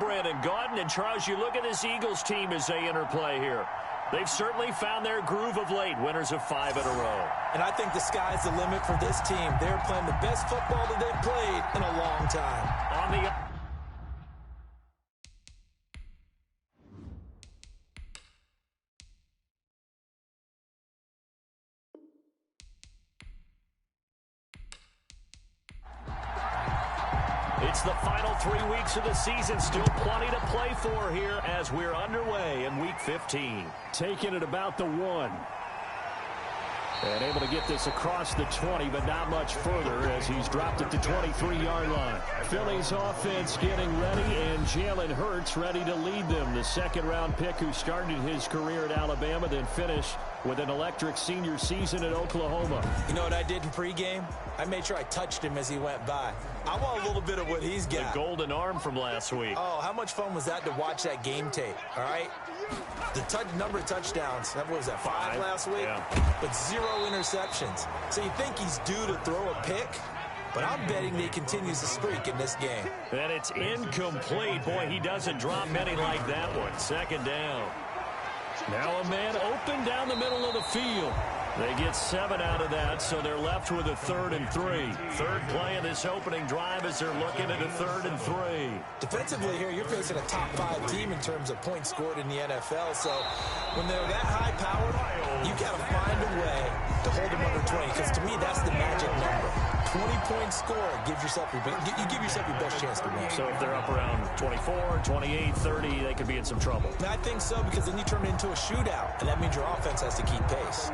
Brandon Gaudin. And, Charles, you look at this Eagles team as they interplay here. They've certainly found their groove of late, winners of 5 in a row. And I think the sky's the limit for this team. They're playing the best football that they've played in a long time. On the It's the final 3 weeks of the season. Still plenty to play for here as we're underway in Week 15. Taking it about the 1. And able to get this across the 20, but not much further as he's dropped it to 23-yard line. Philly's offense getting ready, and Jalen Hurts ready to lead them. The second-round pick who started his career at Alabama, then finished with an electric senior season at Oklahoma. You know what I did in pregame? I made sure I touched him as he went by. I want a little bit of what he's got. The golden arm from last week. Oh, how much fun was that to watch that game tape, all right? The number of touchdowns, what was that, 5 last week? Yeah. But 0 interceptions. So you think he's due to throw a pick? But I'm betting that he continues to streak in this game. And it's incomplete. Boy, he doesn't drop many like that one. Second down. Now a man open down the middle of the field. They get 7 out of that, so they're left with a 3rd and 3. Third play of this opening drive as they're looking at a 3rd and 3. Defensively here, you're facing a top 5 team in terms of points scored in the NFL. So when they're that high-powered, you got to find a way to hold them under 20. Because to me, that's the magic number. 20-point score gives yourself you give yourself your best chance to win. So if they're up around 24, 28, 30, they could be in some trouble. I think so, because then you turn it into a shootout, and that means your offense has to keep pace.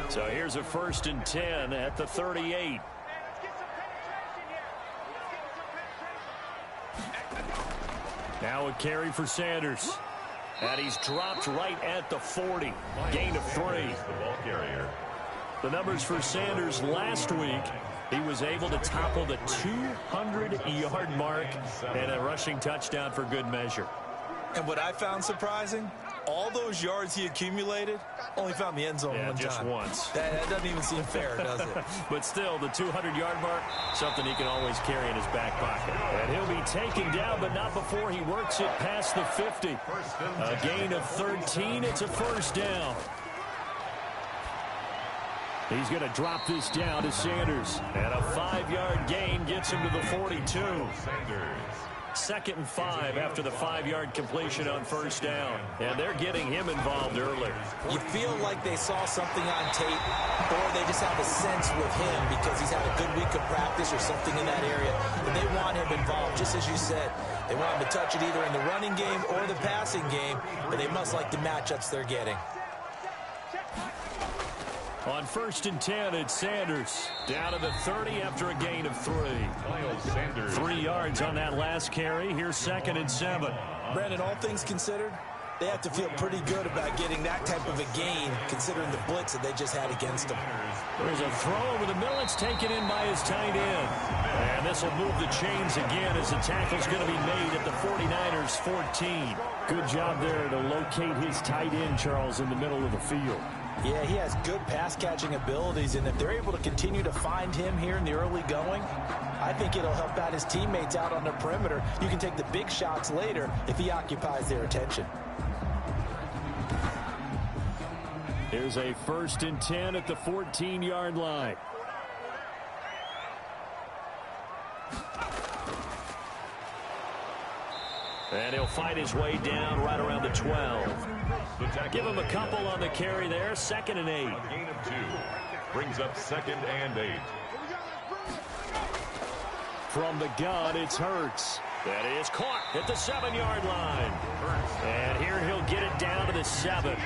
So here's a 1st and 10 at the 38. Now a carry for Sanders. And he's dropped right at the 40. Gain of 3. The numbers for Sanders last week, he was able to topple the 200-yard mark and a rushing touchdown for good measure. And what I found surprising, all those yards he accumulated, only found the end zone one time. Just once. That doesn't even seem fair, does it? But still, the 200-yard mark, something he can always carry in his back pocket. And he'll be taken down, but not before he works it past the 50. A gain of 13. It's a 1st down. He's going to drop this down to Sanders. And a 5-yard gain gets him to the 42. 2nd and 5 after the 5-yard completion on 1st down. And they're getting him involved early. You feel like they saw something on tape, or they just have a sense with him because he's had a good week of practice or something in that area. And they want him involved, just as you said. They want him to touch it either in the running game or the passing game, but they must like the matchups they're getting. On 1st and 10, it's Sanders. Down to the 30 after a gain of 3. 3 yards on that last carry. Here's 2nd and 7. Brandon, all things considered, they have to feel pretty good about getting that type of a gain, considering the blitz that they just had against them. There's a throw over the middle. It's taken in by his tight end. And this will move the chains again as the tackle's going to be made at the 49ers' 14. Good job there to locate his tight end, Charles, in the middle of the field. Yeah, he has good pass-catching abilities, and if they're able to continue to find him here in the early going, I think it'll help out his teammates out on the perimeter. You can take the big shots later if he occupies their attention. Here's a 1st and 10 at the 14-yard line. And he'll fight his way down right around the 12. Give him a couple on the carry there. 2nd and 8. A gain of 2. Brings up 2nd and 8. From the gun, it's Hurts. That is caught at the 7-yard line. And here he'll get it down to the 7.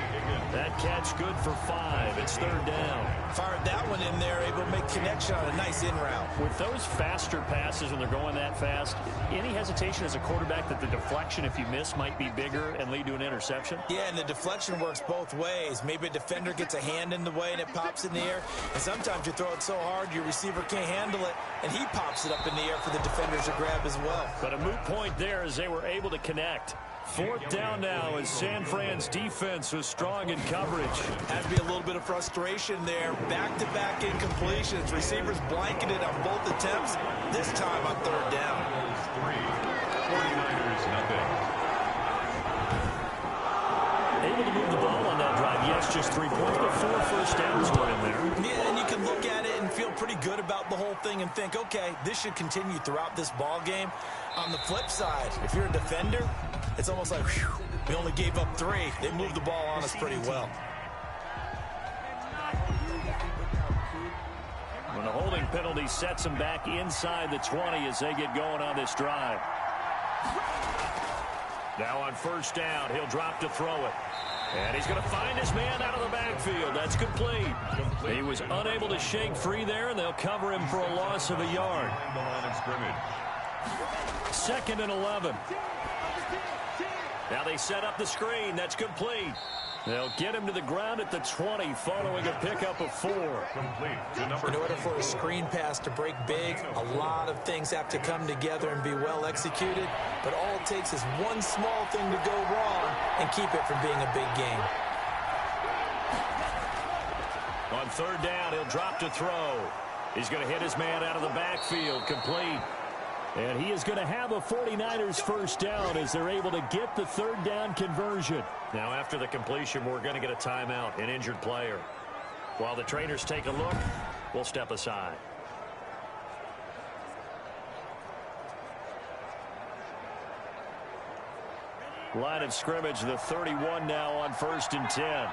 That catch good for 5. It's 3rd down. Fired that one in there, able to make connection on a nice in route. With those faster passes when they're going that fast, any hesitation as a quarterback that the deflection, if you miss, might be bigger and lead to an interception? Yeah, and the deflection works both ways. Maybe a defender gets a hand in the way and it pops in the air. And sometimes you throw it so hard your receiver can't handle it, and he pops it up in the air for the defenders to grab as well. But a moot point there as they were able to connect. Fourth down now as San Fran's defense was strong in coverage. Had to be a little bit of frustration there. Back-to-back incompletions. Receivers blanketed on both attempts. This time on third down. 49ers nothing. Able to move the ball on that drive. Yes, just 3 points, but 4 first downs were in there. Yeah, and you can look at it and feel pretty good about the whole thing and think, okay, this should continue throughout this ball game. On the flip side, if you're a defender, it's almost like, whew, we only gave up 3. They moved the ball on us pretty well. When the holding penalty sets them back inside the 20 as they get going on this drive. Now on first down, he'll drop to throw it. And he's going to find his man out of the backfield. That's complete. He was unable to shake free there, and they'll cover him for a loss of a yard. Second and 11. Now they set up the screen. That's complete. They'll get him to the ground at the 20 following a pickup of 4. In order for a screen pass to break big, a lot of things have to come together and be well executed. But all it takes is one small thing to go wrong and keep it from being a big game. On third down, he'll drop to throw. He's going to hit his man out of the backfield. Complete. And he is going to have a 49ers first down as they're able to get the third down conversion. Now after the completion, we're going to get a timeout, an injured player. While the trainers take a look, we'll step aside. Line of scrimmage, the 31 now on first and 10.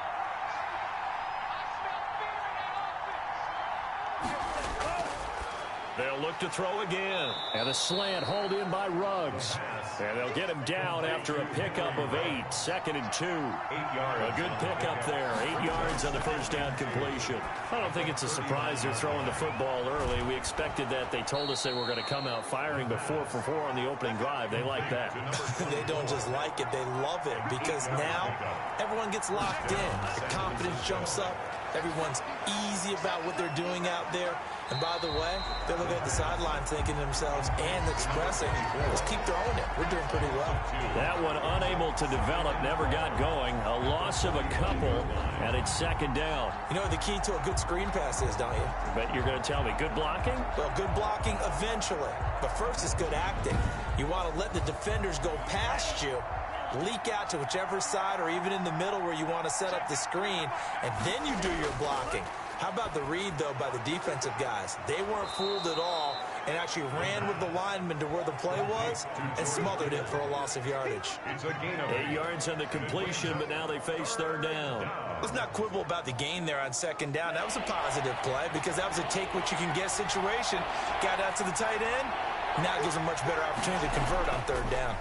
They'll look to throw again. And a slant hauled in by Ruggs. And they'll get him down after a pickup of 8. Second and 2. 8 yards. A good pickup there. 8 yards on the first down completion. I don't think it's a surprise they're throwing the football early. We expected that. They told us they were going to come out firing, but 4 for 4 on the opening drive. They like that. They don't just like it. They love it because now everyone gets locked in. The confidence jumps up. Everyone's easy about what they're doing out there. And by the way, they're looking at the sideline thinking to themselves and expressing, let's keep throwing it. We're doing pretty well. That one unable to develop, never got going. A loss of a couple, and it's second down. You know what the key to a good screen pass is, don't you? Bet you're going to tell me. Good blocking? Well, good blocking eventually. But first is good acting. You want to let the defenders go past you, leak out to whichever side or even in the middle where you want to set up the screen, and then you do your blocking. How about the read, though, by the defensive guys? They weren't fooled at all and actually ran with the lineman to where the play was and smothered it for a loss of yardage. 8 yards on the completion, but now they face third down. Let's not quibble about the gain there on second down. That was a positive play because that was a take-what-you-can-get situation. Got out to the tight end. Now it gives them a much better opportunity to convert on third down.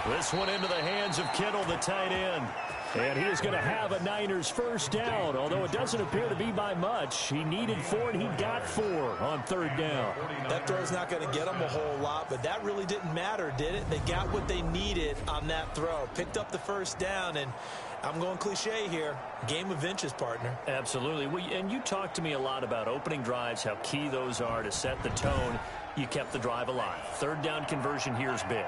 This one into the hands of Kittle, the tight end. And he is going to have a Niners first down, although it doesn't appear to be by much. He needed 4, and he got 4 on third down. That throw's not going to get them a whole lot, but that really didn't matter, did it? They got what they needed on that throw. Picked up the first down, and I'm going cliche here. Game of inches, partner. Absolutely. And you talked to me a lot about opening drives, how key those are to set the tone. You kept the drive alive. Third down conversion here is big.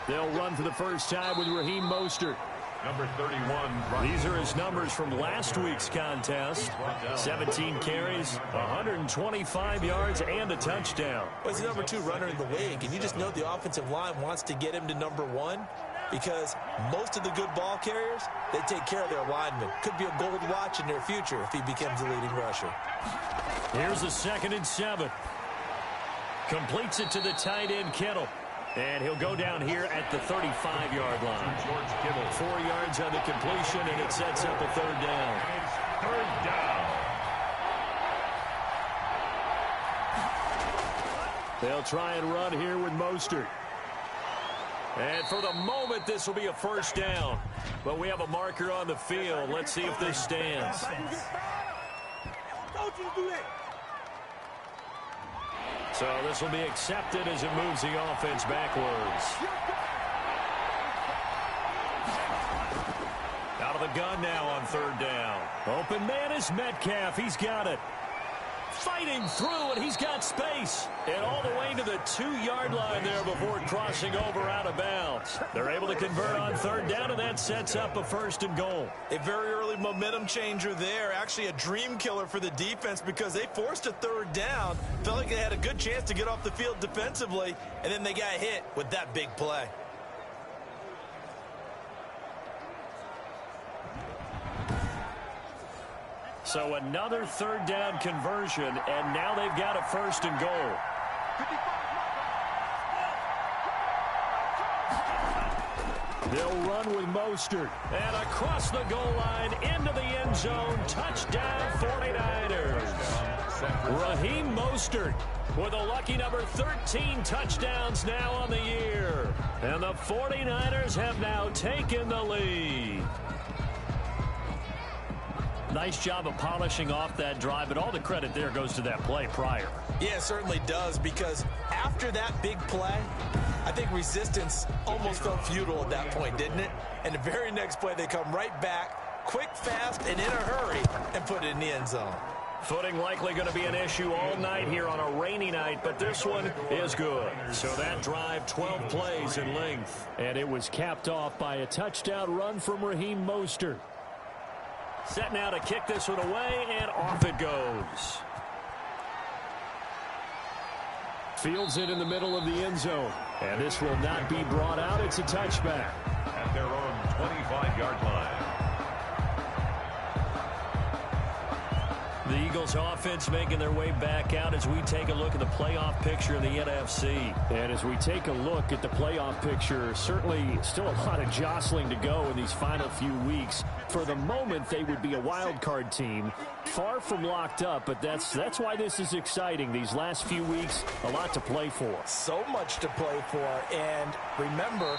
They'll run for the first time with Raheem Mostert. Number 31. These are his numbers from last week's contest. 17 carries, 125 yards, and a touchdown. Well, he's the number 2 runner in the league, and you just know the offensive line wants to get him to number 1 because most of the good ball carriers, they take care of their linemen. Could be a gold watch in their future if he becomes the leading rusher. Here's a 2nd and 7. Completes it to the tight end, Kittle. And he'll go down here at the 35-yard line. George Kittle. 4 yards on the completion, and it sets up a third down. Third down. They'll try and run here with Mostert. And for the moment, this will be a first down. But we have a marker on the field. Let's see if this stands. So this will be accepted as it moves the offense backwards. Out of the gun now on third down. Open man is Metcalf. He's got it. fighting through, and he's got space. And all the way to the 2-yard line there before crossing over out of bounds. They're able to convert on third down, and that sets up a first and goal. A very early momentum changer there. Actually a dream killer for the defense because they forced a third down. Felt like they had a good chance to get off the field defensively, and then they got hit with that big play. So another third down conversion, and now they've got a first and goal. They'll run with Mostert. And across the goal line, into the end zone, touchdown 49ers. Raheem Mostert with a lucky number 13 touchdowns now on the year. And the 49ers have now taken the lead. Nice job of polishing off that drive, but all the credit there goes to that play prior. Yeah, it certainly does, because after that big play, I think resistance almost felt futile at that point, didn't it? And the very next play, they come right back, quick, fast, and in a hurry, and put it in the end zone. Footing likely going to be an issue all night here on a rainy night, but this one is good. So that drive, 12 plays in length. And it was capped off by a touchdown run from Raheem Mostert. Set now to kick this one away, and off it goes. Fields it in the middle of the end zone. And this will not be brought out. It's a touchback. At their own 25-yard line. The Eagles offense making their way back out as we take a look at the playoff picture in the NFC. And as we take a look at the playoff picture, certainly still a lot of jostling to go in these final few weeks. For the moment, they would be a wild card team, far from locked up, but that's why this is exciting. These last few weeks, a lot to play for. So much to play for, and remember,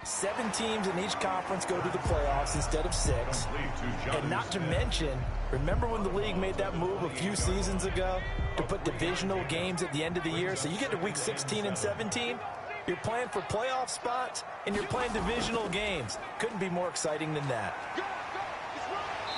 7 teams in each conference go to the playoffs instead of 6. And not to mention, remember when the league made that move a few seasons ago to put divisional games at the end of the year? So you get to week 16 and 17, you're playing for playoff spots, and you're playing divisional games. Couldn't be more exciting than that.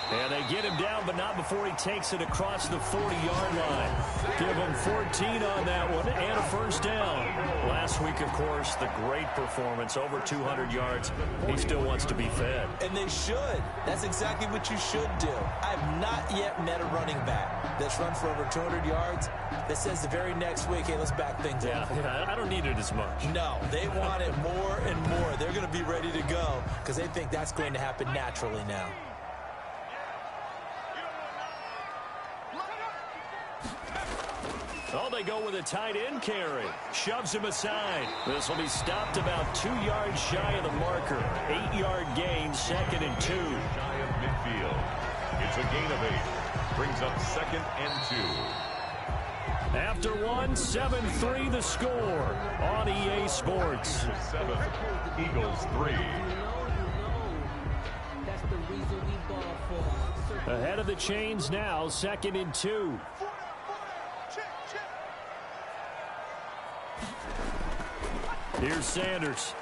And they get him down, but not before he takes it across the 40-yard line. Give him 14 on that one and a first down. Last week, of course, the great performance, over 200 yards. He still wants to be fed. And they should. That's exactly what you should do. I have not yet met a running back that's run for over 200 yards that says the very next week, hey, let's back things up. Yeah, I don't need it as much. No, they want it more and more. They're going to be ready to go because they think that's going to happen naturally now. Oh, they go with a tight end carry. Shoves him aside. This will be stopped about 2 yards shy of the marker. 8-yard gain, 2nd and 2. Shy of midfield. It's a gain of 8. Brings up 2nd and 2. After one, 7-3 the score on EA Sports. 7, Eagles 3. Ahead of the chains now, 2nd and 2. Here's Sanders.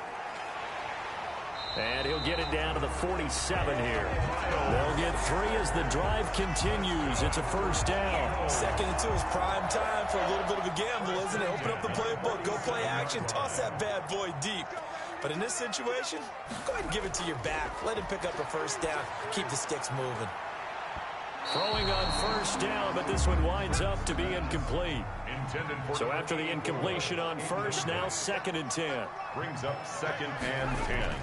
And he'll get it down to the 47 here. They'll get 3 as the drive continues. It's a first down. 2nd and 2 is prime time for a little bit of a gamble, isn't it? Open up the playbook, go play action, toss that bad boy deep. But in this situation, go ahead and give it to your back. Let him pick up a first down. Keep the sticks moving. Throwing on first down, but this one winds up to be incomplete. So after the incompletion on first, now 2nd and 10. Brings up 2nd and 10.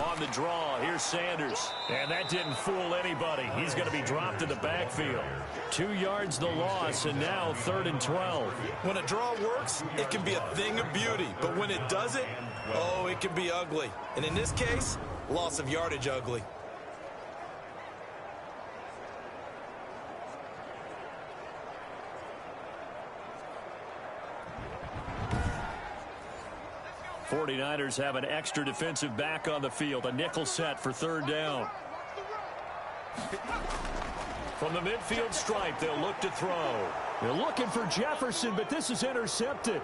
On the draw, here's Sanders. And that didn't fool anybody. He's going to be dropped in the backfield. 2 yards the loss, and now 3rd and 12. When a draw works, it can be a thing of beauty. But when it doesn't, oh, it can be ugly. And in this case, loss of yardage ugly. '49ers have an extra defensive back on the field. A nickel set for 3rd down. From the midfield stripe, they'll look to throw. They're looking for Jefferson, but this is intercepted.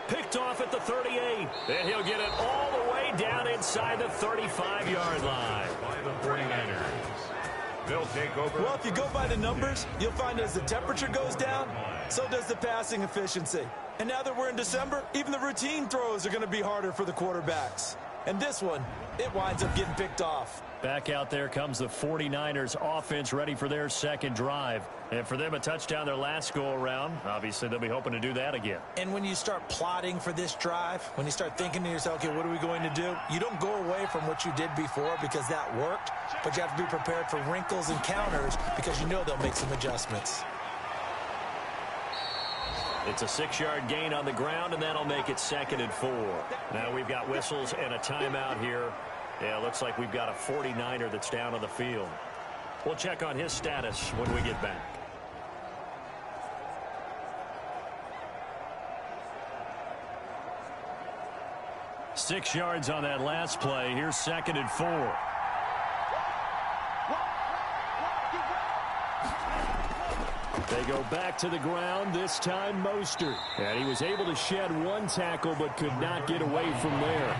Picked off at the 38. And he'll get it all the way down inside the 35-yard line. By the 49ers. They'll take over. Well, if you go by the numbers, you'll find as the temperature goes down, so does the passing efficiency. And now that we're in December, even the routine throws are going to be harder for the quarterbacks. And this one, it winds up getting picked off. Back out there comes the 49ers offense ready for their 2nd drive. And for them, a touchdown their last go-around. Obviously, they'll be hoping to do that again. And when you start plotting for this drive, when you start thinking to yourself, okay, what are we going to do? You don't go away from what you did before because that worked, but you have to be prepared for wrinkles and counters because you know they'll make some adjustments. It's a 6-yard gain on the ground, and that'll make it 2nd and 4. Now we've got whistles and a timeout here. Yeah, looks like we've got a 49er that's down on the field. We'll check on his status when we get back. Six yards on that last play. Here's 2nd and 4. They go back to the ground, this time Mostert. And he was able to shed one tackle but could not get away from there.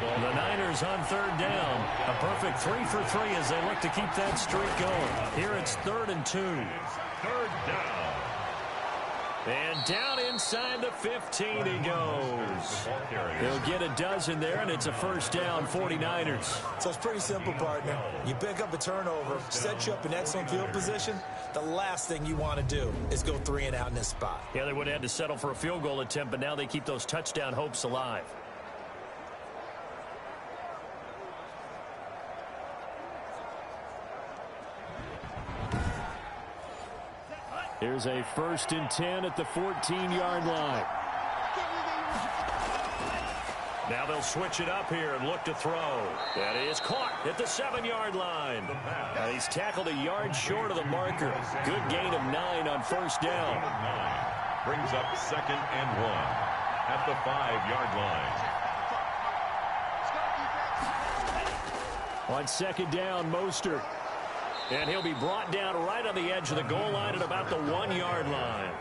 The Niners on 3rd down. A perfect 3 for 3 as they look to keep that streak going. Here it's 3rd and 2. 3rd down. And down inside the 15 he goes. He'll get a dozen there, and it's a first down, 49ers. So it's pretty simple, partner. You pick up a turnover, set you up in excellent field position. The last thing you want to do is go 3 and out in this spot. Yeah, they would have had to settle for a field goal attempt, but now they keep those touchdown hopes alive. Here's a 1st and 10 at the 14-yard line. Now they'll switch it up here and look to throw. That is caught at the 7-yard line. And he's tackled a yard short of the marker. Good gain of 9 on first down. Brings up 2nd and 1 at the 5-yard line. On second down, Mostert. And he'll be brought down right on the edge of the goal line at about the 1-yard line.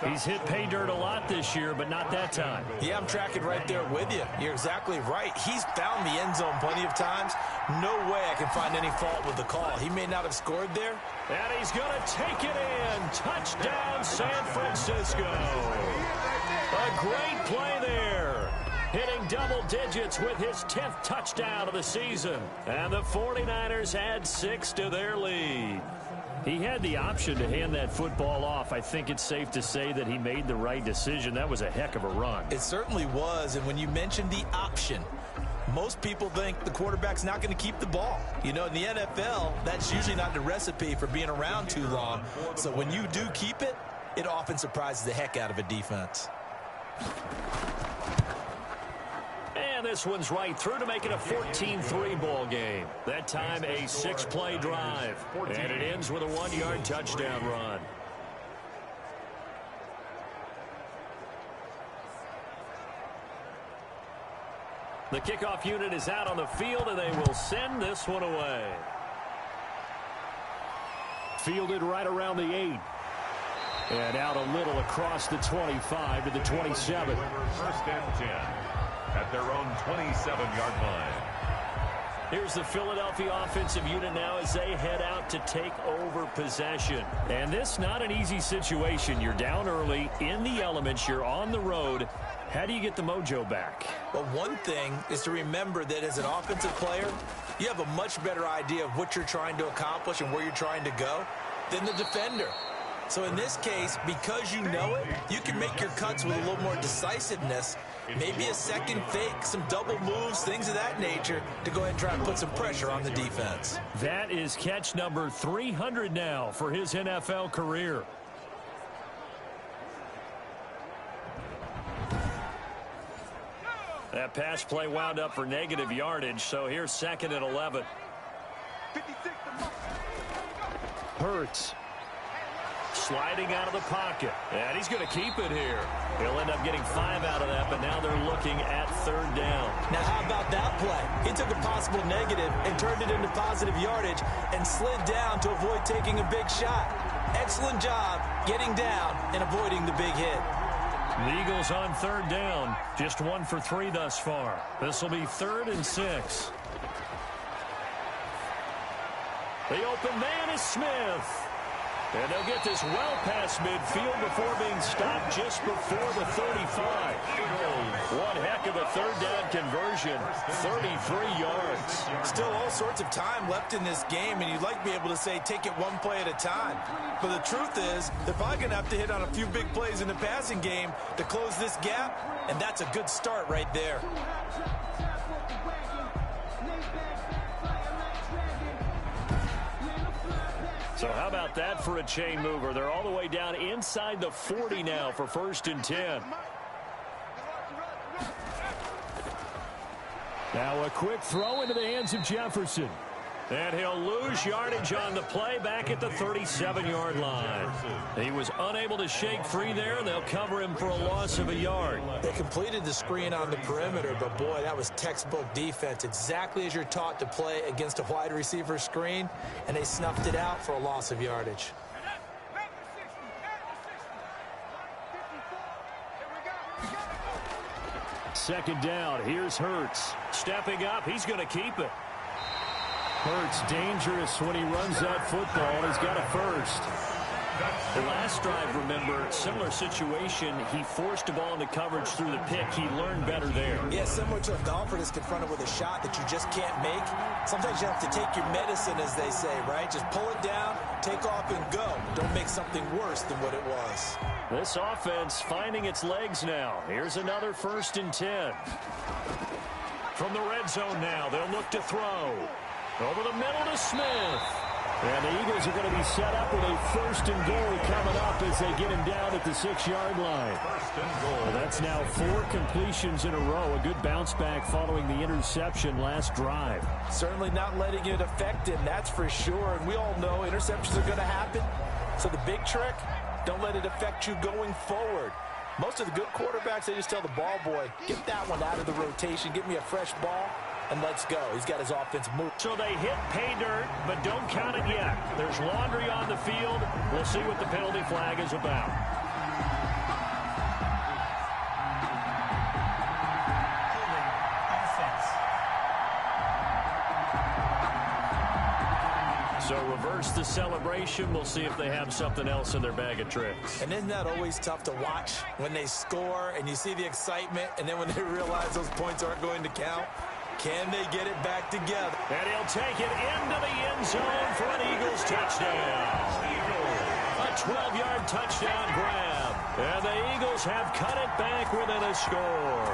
He's hit pay dirt a lot this year, but not that time. Yeah, I'm tracking right there with you. You're exactly right. He's found the end zone plenty of times. No way I can find any fault with the call. He may not have scored there. And he's going to take it in. Touchdown, San Francisco. A great play there. Hitting double digits with his 10th touchdown of the season. And the 49ers add 6 to their lead. He had the option to hand that football off. I think it's safe to say that he made the right decision. That was a heck of a run. It certainly was. And when you mentioned the option, most people think the quarterback's not going to keep the ball. You know, in the NFL, that's usually not the recipe for being around too long. So when you do keep it, it often surprises the heck out of a defense. And this one's right through to make it a 14-3 ball game. That time a 6-play drive. And it ends with a 1-yard touchdown run. The kickoff unit is out on the field, and they will send this one away. Fielded right around the 8. And out a little across the 25 to the 27. First and 10 at their own 27-yard line. Here's the Philadelphia offensive unit now as they head out to take over possession. And this not an easy situation. You're down early, in the elements, you're on the road. How do you get the mojo back? Well, one thing is to remember that as an offensive player, you have a much better idea of what you're trying to accomplish and where you're trying to go than the defender. So in this case, because you know it, you can make your cuts with a little more decisiveness, maybe a second fake, some double moves, things of that nature, to go ahead and try and put some pressure on the defense. That is catch number 300 now for his NFL career. That pass play wound up for negative yardage, so here's 2nd and 11. Hurts. Sliding out of the pocket. And he's going to keep it here. He'll end up getting 5 out of that, but now they're looking at 3rd down. Now, how about that play? He took a possible negative and turned it into positive yardage and slid down to avoid taking a big shot. Excellent job getting down and avoiding the big hit. The Eagles on 3rd down. Just 1 for 3 thus far. This will be 3rd and 6. The open man is Smith. And they'll get this well past midfield before being stopped just before the 35. One heck of a 3rd down conversion. 33 yards. Still all sorts of time left in this game, and you'd like to be able to say take it one play at a time. But the truth is, they're probably going to have to hit on a few big plays in the passing game to close this gap, and that's a good start right there. So how about that for a chain mover? They're all the way down inside the 40 now for 1st and 10. Now a quick throw into the hands of Jefferson. And he'll lose yardage on the play back at the 37-yard line. He was unable to shake free there, and they'll cover him for a loss of a yard. They completed the screen on the perimeter, but boy, that was textbook defense. Exactly as you're taught to play against a wide receiver screen, and they snuffed it out for a loss of yardage. Second down, here's Hurts. Stepping up, he's going to keep it. Hurts dangerous when he runs that football, and he's got a first. The last drive, remember, similar situation. He forced a ball into coverage through the pick. He learned better there. Yeah, similar to a golfer that's confronted with a shot that you just can't make. Sometimes you have to take your medicine, as they say, right? Just pull it down, take off, and go. Don't make something worse than what it was. This offense finding its legs now. Here's another 1st and 10. From the red zone now, they'll look to throw. Over the middle to Smith. And the Eagles are going to be set up with a 1st and goal coming up as they get him down at the 6-yard line. 1st and goal. Well, that's now 4 completions in a row. A good bounce back following the interception last drive. Certainly not letting it affect him, that's for sure. And we all know interceptions are going to happen. So the big trick, don't let it affect you going forward. Most of the good quarterbacks, they just tell the ball boy, get that one out of the rotation, give me a fresh ball, and let's go. He's got his offense moving. So they hit pay dirt, but don't count it yet. There's laundry on the field. We'll see what the penalty flag is about. So reverse the celebration. We'll see if they have something else in their bag of tricks. And isn't that always tough to watch when they score and you see the excitement, and then when they realize those points aren't going to count? Can they get it back together? And he'll take it into the end zone for an Eagles touchdown. A 12-yard touchdown grab. And the Eagles have cut it back within a score.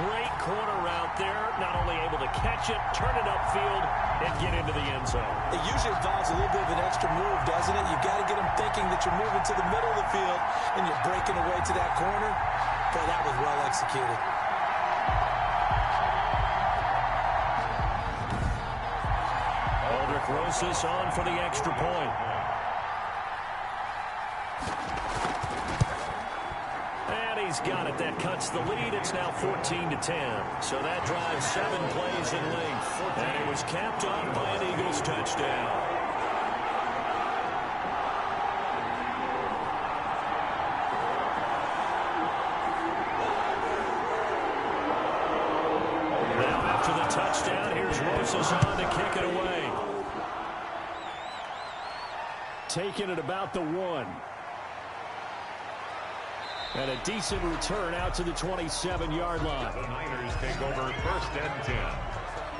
Great corner route there. Not only able to catch it, turn it upfield, and get into the end zone. It usually involves a little bit of an extra move, doesn't it? You've got to get them thinking that you're moving to the middle of the field and you're breaking away to that corner. Boy, that was well executed. Aldrich Rosas on for the extra point. He's got it. That cuts the lead. It's now 14-10. So that drives 7 plays in length. And it was capped off by an Eagles touchdown. Now after the touchdown, here's Rosas on to kick it away. Taking it about the 1. And a decent return out to the 27-yard line. The Niners take over 1st and 10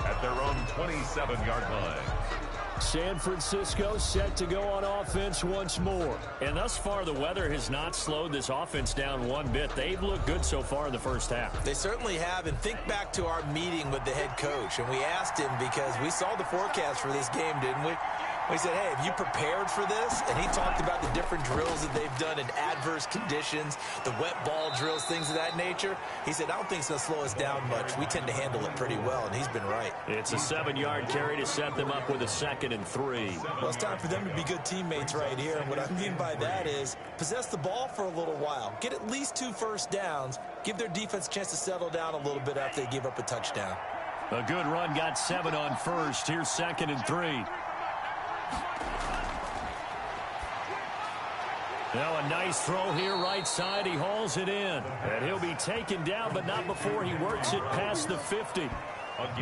at their own 27-yard line. San Francisco set to go on offense once more. And thus far, the weather has not slowed this offense down one bit. They've looked good so far in the first half. They certainly have. And think back to our meeting with the head coach. And we asked him, because we saw the forecast for this game, didn't we? We said, hey, have you prepared for this? And he talked about the different drills that they've done in adverse conditions, the wet ball drills, things of that nature. He said, I don't think it's going to slow us down much. We tend to handle it pretty well, and he's been right. It's a 7-yard carry to set them up with a 2nd and 3. Well, it's time for them to be good teammates right here. And what I mean by that is possess the ball for a little while. Get at least 2 first downs. Give their defense a chance to settle down a little bit after they give up a touchdown. A good run got 7 on first. Here's 2nd and 3. Now a nice throw here right side. He hauls it in. And he'll be taken down, but not before he works it past the 50.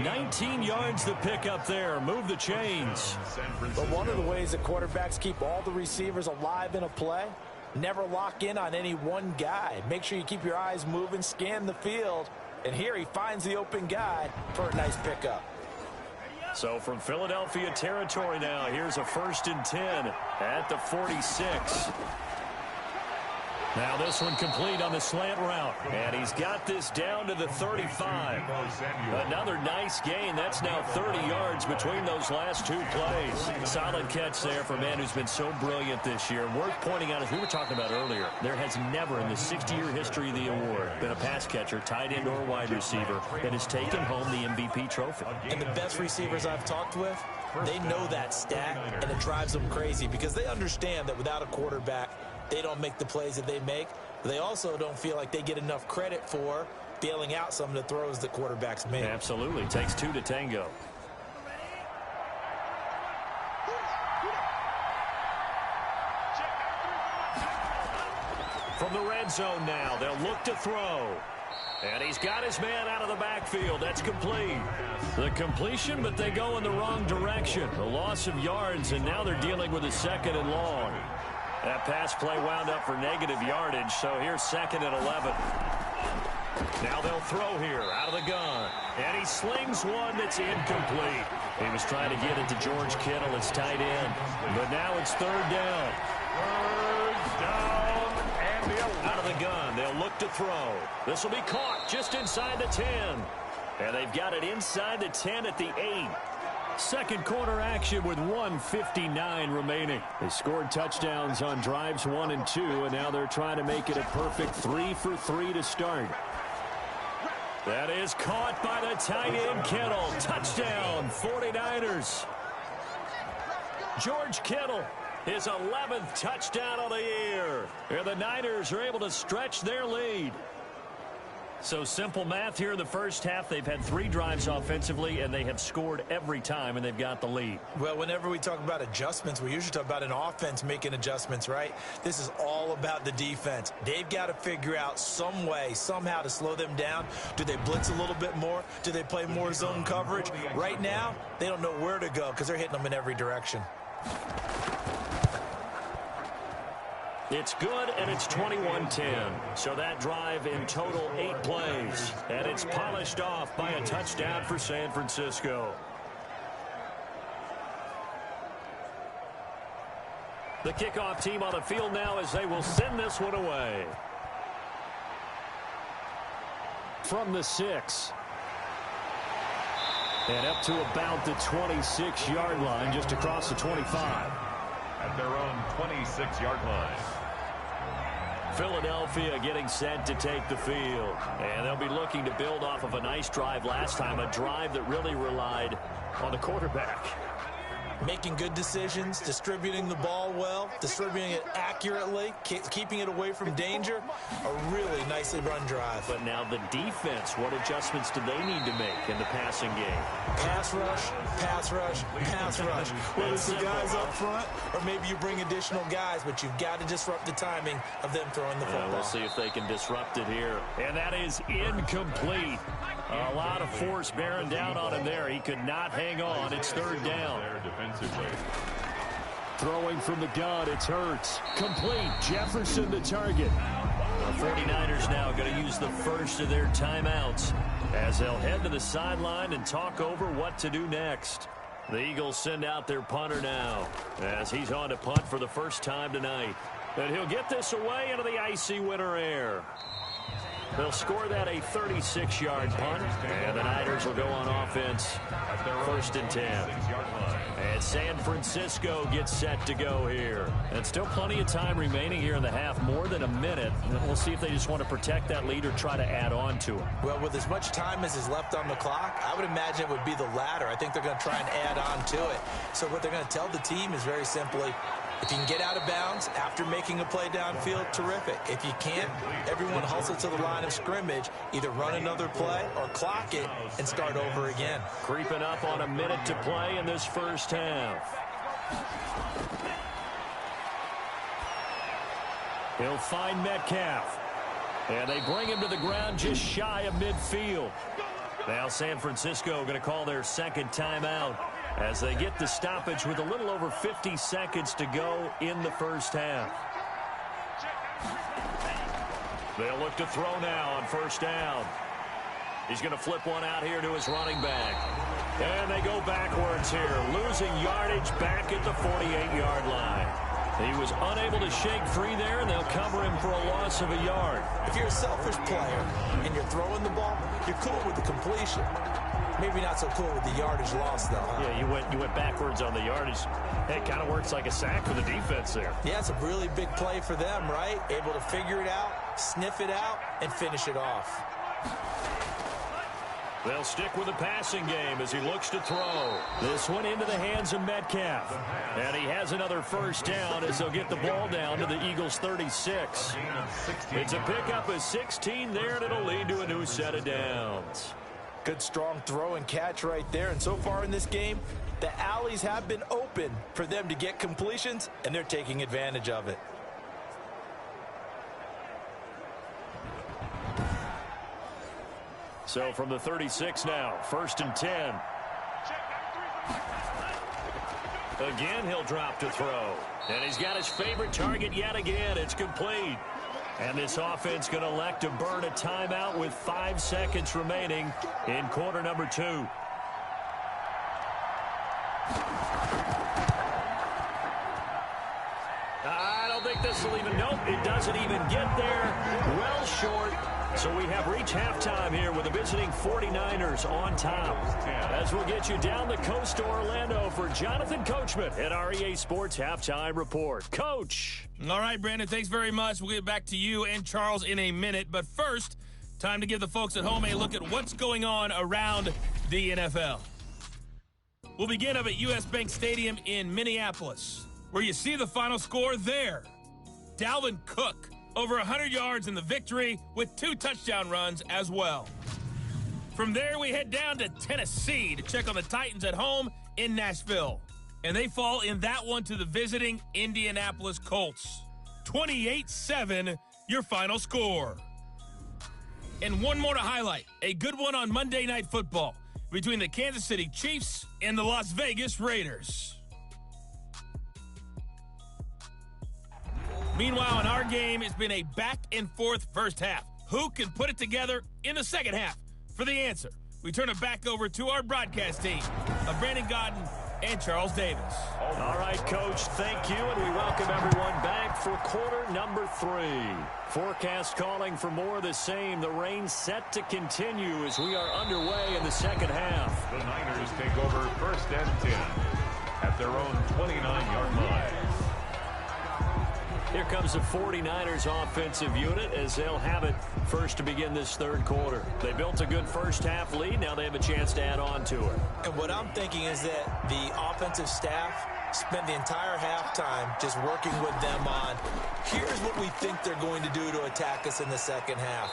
19 yards to pick up there. Move the chains. But one of the ways that quarterbacks keep all the receivers alive in a play, never lock in on any one guy. Make sure you keep your eyes moving, scan the field. And here he finds the open guy for a nice pickup. So from Philadelphia territory now, here's a 1st and 10 at the 46. Now this one complete on the slant route. And he's got this down to the 35. Another nice gain. That's now 30 yards between those last 2 plays. Solid catch there for a man who's been so brilliant this year. Worth pointing out, as we were talking about earlier, there has never in the 60-year history of the award been a pass catcher, tight end, or wide receiver that has taken home the MVP trophy. And the best receivers I've talked with, they know that stat, and it drives them crazy because they understand that without a quarterback, they don't make the plays that they make. But they also don't feel like they get enough credit for bailing out some of the throws that quarterbacks make. Absolutely. Takes 2 to tango. From the red zone now, they'll look to throw. And he's got his man out of the backfield. That's complete. The completion, but they go in the wrong direction. A loss of yards, and now they're dealing with a 2nd and long. That pass play wound up for negative yardage, so here's 2nd and 11. Now they'll throw here out of the gun. And he slings one that's incomplete. He was trying to get it to George Kittle, his tight end. But now it's 3rd down. 3rd down and the 11. Out of the gun, they'll look to throw. This will be caught just inside the 10. And they've got it inside the 10 at the 8. Second quarter action with 1:59 remaining. They scored touchdowns on drives 1 and 2, and now they're trying to make it a perfect 3 for 3 to start. That is caught by the tight end Kittle. Touchdown, 49ers. George Kittle, his 11th touchdown of the year. And the Niners are able to stretch their lead. So simple math here in the first half. They've had 3 drives offensively, and they have scored every time, and they've got the lead. Well, whenever we talk about adjustments, we usually talk about an offense making adjustments, right? This is all about the defense. They've got to figure out some way, somehow to slow them down. Do they blitz a little bit more? Do they play more zone coverage? Right now, they don't know where to go because they're hitting them in every direction. It's good, and it's 21-10. So that drive in total 8 plays. And it's polished off by a touchdown for San Francisco. The kickoff team on the field now as they will send this one away. From the 6. And up to about the 26-yard line, just across the 25. At their own 26-yard line. Philadelphia getting set to take the field. And they'll be looking to build off of a nice drive last time, a drive that really relied on the quarterback. Making good decisions, distributing the ball well, distributing it accurately, keeping it away from danger. A really nicely run drive. But now the defense, what adjustments do they need to make in the passing game? Pass rush, pass rush, pass rush. Whether it's the guys up front or maybe you bring additional guys, but you've got to disrupt the timing of them throwing the football. We'll see if they can disrupt it here. And that is incomplete. A lot of force bearing down on him there. He could not hang on. It's 3rd down. Throwing from the gun, it's Hurts. Complete. Jefferson the target. The 49ers now going to use the first of their timeouts as they'll head to the sideline and talk over what to do next. The Eagles send out their punter now as he's on to punt for the first time tonight. And he'll get this away into the icy winter air. They'll score that a 36-yard punt, and the Niners will go on offense 1st and 10. And San Francisco gets set to go here. And still plenty of time remaining here in the half, more than a minute. And we'll see if they just want to protect that lead or try to add on to it. Well, with as much time as is left on the clock, I would imagine it would be the latter. I think they're going to try and add on to it. So what they're going to tell the team is very simply, if you can get out of bounds after making a play downfield, terrific. If you can't, everyone hustle to the line of scrimmage, either run another play or clock it and start over again. Creeping up on a minute to play in this first half. He'll find Metcalf. And they bring him to the ground just shy of midfield. Now San Francisco going to call their second timeout as they get the stoppage with a little over 50 seconds to go in the first half. They'll look to throw now on 1st down. He's going to flip one out here to his running back. And they go backwards here, losing yardage back at the 48-yard line. He was unable to shake free there, and they'll cover him for a loss of a yard. If you're a selfish player and you're throwing the ball, you're cool with the completion. Maybe not so cool with the yardage loss, though, huh? Yeah, you went backwards on the yardage. It kind of works like a sack for the defense there. Yeah, it's a really big play for them, right? Able to figure it out, sniff it out, and finish it off. They'll stick with the passing game as he looks to throw. This one into the hands of Metcalf. And he has another 1st down as they'll get the ball down to the Eagles' 36. It's a pickup of 16 there, and it'll lead to a new set of downs. Good, strong throw and catch right there. And so far in this game, the alleys have been open for them to get completions, and they're taking advantage of it. So from the 36 now, 1st and 10. Again, he'll drop to throw. And he's got his favorite target yet again. It's complete. And this offense going to elect to burn a timeout with 5 seconds remaining in quarter number 2. I don't think this will even, nope, it doesn't even get there. Well short. So we have reached halftime here with the visiting 49ers on top. As we'll get you down the coast to Orlando for Jonathan Coachman at our EA Sports Halftime Report. Coach. All right, Brandon, thanks very much. We'll get back to you and Charles in a minute. But first, time to give the folks at home a look at what's going on around the NFL. We'll begin up at U.S. Bank Stadium in Minneapolis, where you see the final score there. Dalvin Cook over 100 yards in the victory with 2 touchdown runs as well. From there, we head down to Tennessee to check on the Titans at home in Nashville. And they fall in that one to the visiting Indianapolis Colts. 28-7, your final score. And one more to highlight, a good one on Monday Night Football between the Kansas City Chiefs and the Las Vegas Raiders. Meanwhile, in our game, it's been a back-and-forth first half. Who can put it together in the second half? For the answer, we turn it back over to our broadcast team of Brandon Godden and Charles Davis. All right, Coach, thank you, and we welcome everyone back for quarter number 3. Forecast calling for more of the same. The rain set to continue as we are underway in the second half. The Niners take over 1st and 10 at their own 29-yard line. Here comes the 49ers offensive unit as they'll have it first to begin this third quarter. They built a good first half lead. Now they have a chance to add on to it. And what I'm thinking is that the offensive staff spent the entire halftime just working with them on, here's what we think they're going to do to attack us in the second half.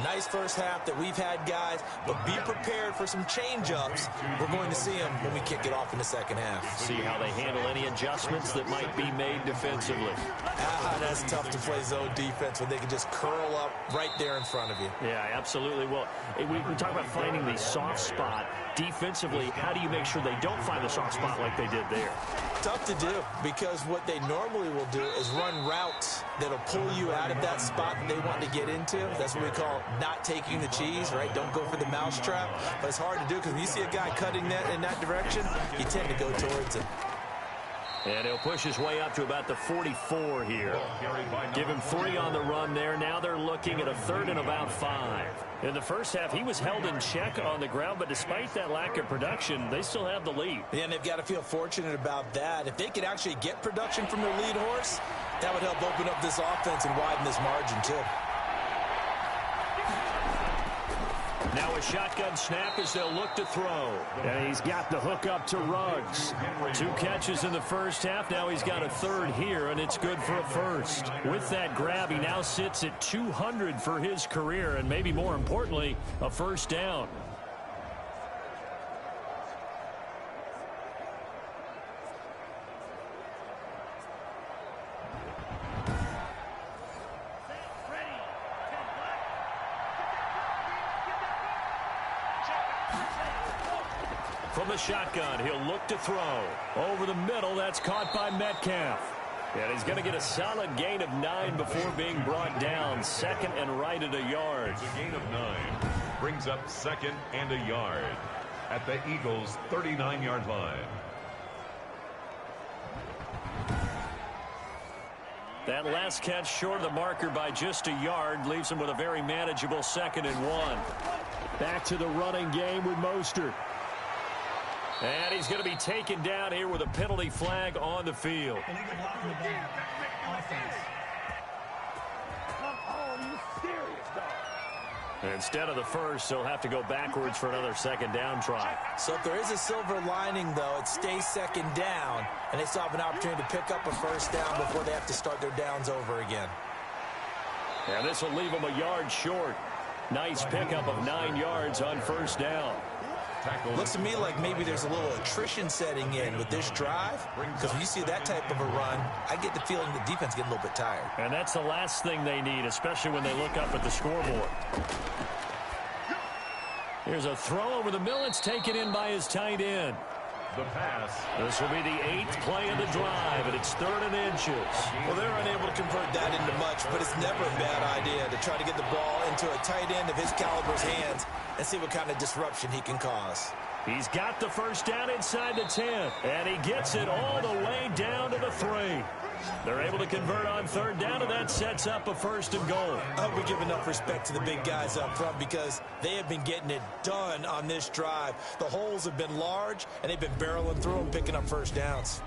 Nice first half that we've had, guys, but be prepared for some change-ups. We're going to see them when we kick it off in the second half. See how they handle any adjustments that might be made defensively. That's tough to play zone defense when they can just curl up right there in front of you. Yeah, absolutely. Well, we talk about finding the soft spot. Defensively, how do you make sure they don't find the soft spot like they did there? Tough to do, because what they normally will do is run routes that'll pull you out of that spot that they want to get into. That's what we call not taking the cheese, right? Don't go for the mousetrap. But it's hard to do because when you see a guy cutting that in that direction, you tend to go towards him. And he'll push his way up to about the 44 here. Give him 3 on the run there. Now they're looking at a 3rd and about 5. In the first half, he was held in check on the ground, but despite that lack of production, they still have the lead. Yeah, and they've got to feel fortunate about that. If they could actually get production from their lead horse, that would help open up this offense and widen this margin, too. Now a shotgun snap as they'll look to throw. And he's got the hook up to Ruggs. 2 catches in the first half. Now he's got a 3rd here, and it's good for a 1st. With that grab, he now sits at 200 for his career, and maybe more importantly, a 1st down. From the shotgun, he'll look to throw. Over the middle, that's caught by Metcalf. And he's going to get a solid gain of 9 before being brought down. 2nd and right at a yard. The gain of 9 brings up 2nd and a yard at the Eagles' 39-yard line. That last catch short of the marker by just a yard leaves him with a very manageable 2nd and 1. Back to the running game with Mostert. And he's going to be taken down here with a penalty flag on the field. Instead of the 1st, they'll have to go backwards for another 2nd down try. So if there is a silver lining, though, it stays 2nd down, and they still have an opportunity to pick up a 1st down before they have to start their downs over again. And this will leave them a yard short. Nice pickup of 9 yards on 1st down. Looks to me like maybe there's a little attrition setting in with this drive, because when you see that type of a run, I get the feeling the defense getting a little bit tired. And that's the last thing they need, especially when they look up at the scoreboard. Here's a throw over the middle. It's taken in by his tight end. The pass. This will be the 8th play of the drive, and it's 3rd and inches. Well, they're unable to convert that into much, but it's never a bad idea to try to get the ball into a tight end of his caliber's hands and see what kind of disruption he can cause. He's got the 1st down inside the 10, and he gets it all the way down to the 3. They're able to convert on 3rd down, and that sets up a 1st and goal. I hope we give enough respect to the big guys up front because they have been getting it done on this drive. The holes have been large, and they've been barreling through them, picking up 1st downs.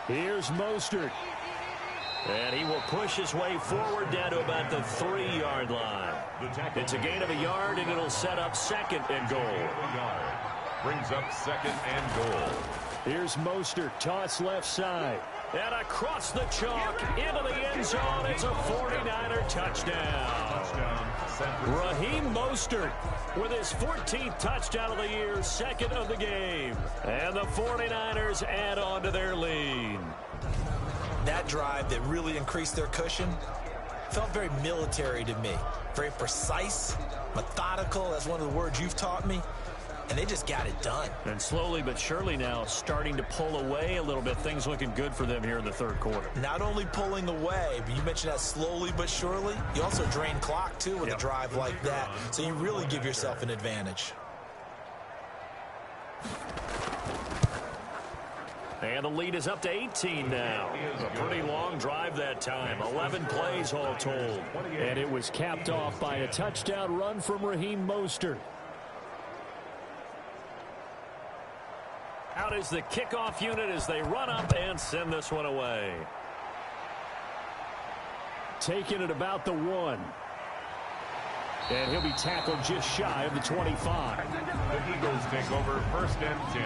Here's Mostert. And he will push his way forward down to about the 3-yard line. It's a gain of a yard, and it'll set up second and goal. Brings up second and goal. Here's Mostert, toss left side. And across the chalk, into the end zone. It's a 49er touchdown. Raheem Mostert with his 14th touchdown of the year, second of the game. And the 49ers add on to their lead. That drive that really increased their cushion felt very military to me. Very precise, methodical. That's one of the words you've taught me. And they just got it done. And slowly but surely now starting to pull away a little bit. Things looking good for them here in the third quarter. Not only pulling away, but you mentioned that slowly but surely. You also drain clock, too, with a drive like that. So you really give yourself an advantage. And the lead is up to 18 now. A pretty long drive that time. 11 plays all told. And it was capped off by a touchdown run from Raheem Mostert. Out is the kickoff unit as they run up and send this one away. Taking it about the 1. And he'll be tackled just shy of the 25. The Eagles take over first and 10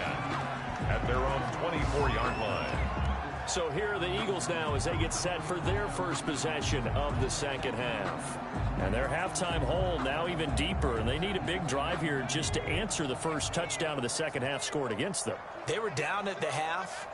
at their own 24-yard line. So here are the Eagles now as they get set for their first possession of the second half. And their halftime hole now even deeper, and they need a big drive here just to answer the first touchdown of the second half scored against them. They were down at the half.